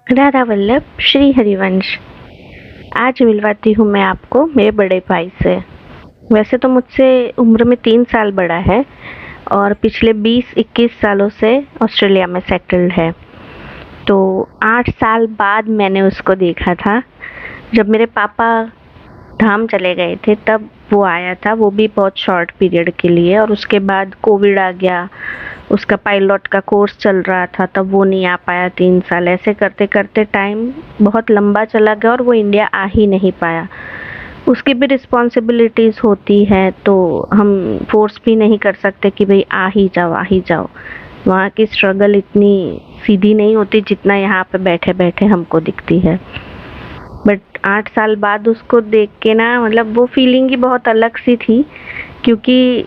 राधा वल्लभ श्री हरिवंश। आज मिलवाती हूँ मैं आपको मेरे बड़े भाई से। वैसे तो मुझसे उम्र में 3 साल बड़ा है और पिछले 20-21 सालों से ऑस्ट्रेलिया में सेटल्ड है। तो 8 साल बाद मैंने उसको देखा था। जब मेरे पापा धाम चले गए थे तब वो आया था, वो भी बहुत शॉर्ट पीरियड के लिए, और उसके बाद कोविड आ गया। उसका पायलट का कोर्स चल रहा था, तब वो नहीं आ पाया 3 साल। ऐसे करते करते टाइम बहुत लंबा चला गया और वो इंडिया आ ही नहीं पाया। उसकी भी रिस्पॉन्सिबिलिटीज़ होती है, तो हम फोर्स भी नहीं कर सकते कि भाई आ ही जाओ, आ ही जाओ। वहाँ की स्ट्रगल इतनी सीधी नहीं होती जितना यहाँ पे बैठे बैठे हमको दिखती है। बट 8 साल बाद उसको देख के ना, मतलब वो फीलिंग ही बहुत अलग सी थी, क्योंकि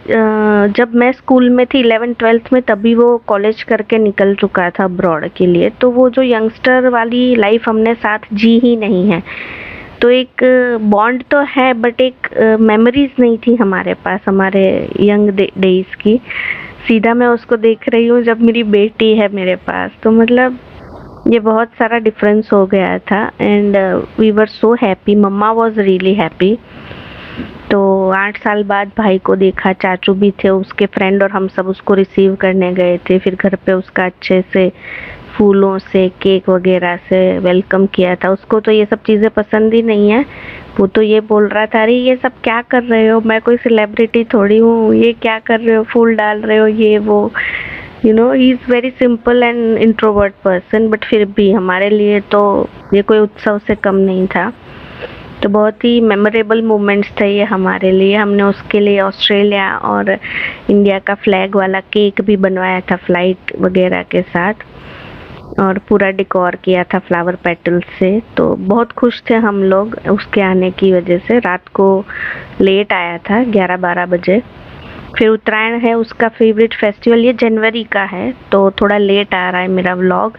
जब मैं स्कूल में थी 11th-12th में, तभी वो कॉलेज करके निकल चुका था अब्रॉड के लिए। तो वो जो यंगस्टर वाली लाइफ हमने साथ जी ही नहीं है। तो एक बॉन्ड तो है, बट एक मेमोरीज नहीं थी हमारे पास, हमारे यंग डेज की। सीधा मैं उसको देख रही हूँ जब मेरी बेटी है मेरे पास, तो मतलब ये बहुत सारा डिफरेंस हो गया था। And we were so happy, mama was really happy. तो 8 साल बाद भाई को देखा, चाचू भी थे, उसके फ्रेंड और हम सब उसको रिसीव करने गए थे। फिर घर पे उसका अच्छे से फूलों से, केक वगैरह से वेलकम किया था। उसको तो ये सब चीज़ें पसंद ही नहीं है। वो तो ये बोल रहा था, अरे ये सब क्या कर रहे हो, मैं कोई सेलिब्रिटी थोड़ी हूँ, ये क्या कर रहे हो, फूल डाल रहे हो, ये वो। He is very simple and introvert person, but फिर भी हमारे लिए तो ये कोई उत्सव से कम नहीं था। तो बहुत ही मेमोरेबल मोमेंट्स थे ये हमारे लिए। हमने उसके लिए ऑस्ट्रेलिया और इंडिया का फ्लैग वाला केक भी बनवाया था फ्लाइट वगैरह के साथ, और पूरा डेकोर किया था फ्लावर पेटल्स से। तो बहुत खुश थे हम लोग उसके आने की वजह से। रात को लेट आया था, 11-12 बजे। फिर उत्तरायण है उसका फेवरेट फेस्टिवल, ये जनवरी का है, तो थोड़ा लेट आ रहा है मेरा व्लॉग।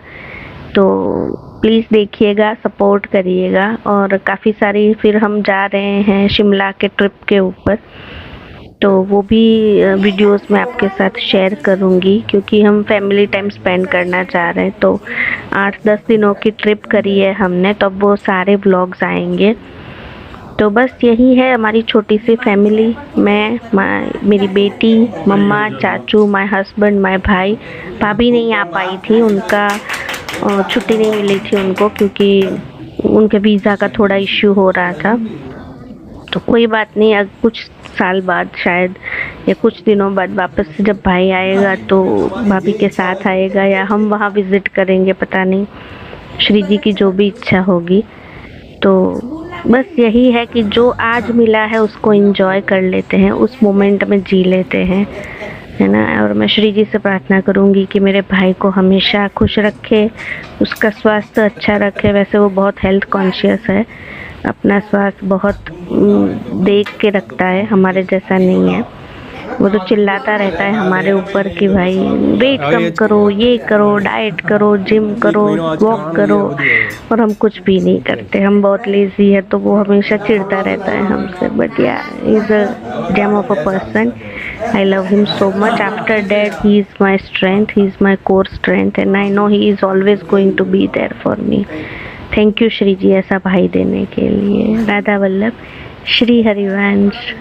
तो प्लीज़ देखिएगा, सपोर्ट करिएगा। और काफ़ी सारी, फिर हम जा रहे हैं शिमला के ट्रिप के ऊपर, तो वो भी वीडियोस मैं आपके साथ शेयर करूँगी, क्योंकि हम फैमिली टाइम स्पेंड करना चाह रहे हैं। तो 8-10 दिनों की ट्रिप करी है हमने, तो अब वो सारे व्लॉग्स आएंगे। तो बस यही है हमारी छोटी सी फैमिली। मैं, मेरी बेटी, मम्मा, चाचू, माय हस्बैंड, माय भाई। भाभी नहीं आ पाई थी, उनका छुट्टी नहीं मिली थी उनको, क्योंकि उनके वीज़ा का थोड़ा इश्यू हो रहा था। तो कोई बात नहीं, अब कुछ साल बाद शायद, या कुछ दिनों बाद वापस से जब भाई आएगा तो भाभी के साथ आएगा, या हम वहाँ विज़िट करेंगे, पता नहीं, श्री जी की जो भी इच्छा होगी। तो बस यही है कि जो आज मिला है उसको एंजॉय कर लेते हैं, उस मोमेंट में जी लेते हैं, है ना। और मैं श्री जी से प्रार्थना करूँगी कि मेरे भाई को हमेशा खुश रखे, उसका स्वास्थ्य अच्छा रखे। वैसे वो बहुत हेल्थ कॉन्शियस है, अपना स्वास्थ्य बहुत देख के रखता है, हमारे जैसा नहीं है। वो तो चिल्लाता रहता है हमारे ऊपर कि भाई वेट कम करो, ये करो, डाइट करो, जिम करो, वॉक करो, और हम कुछ भी नहीं करते। हम बहुत लेजी है, तो वो हमेशा चिढ़ता रहता है हमसे। But yeah, he is a gem of a person. I love him so much. After dad he is my strength, he is my core strength, and I know he is always going to be there for me. Thank you Shri ji ऐसा भाई देने के लिए। राधा वल्लभ श्री हरिवंश।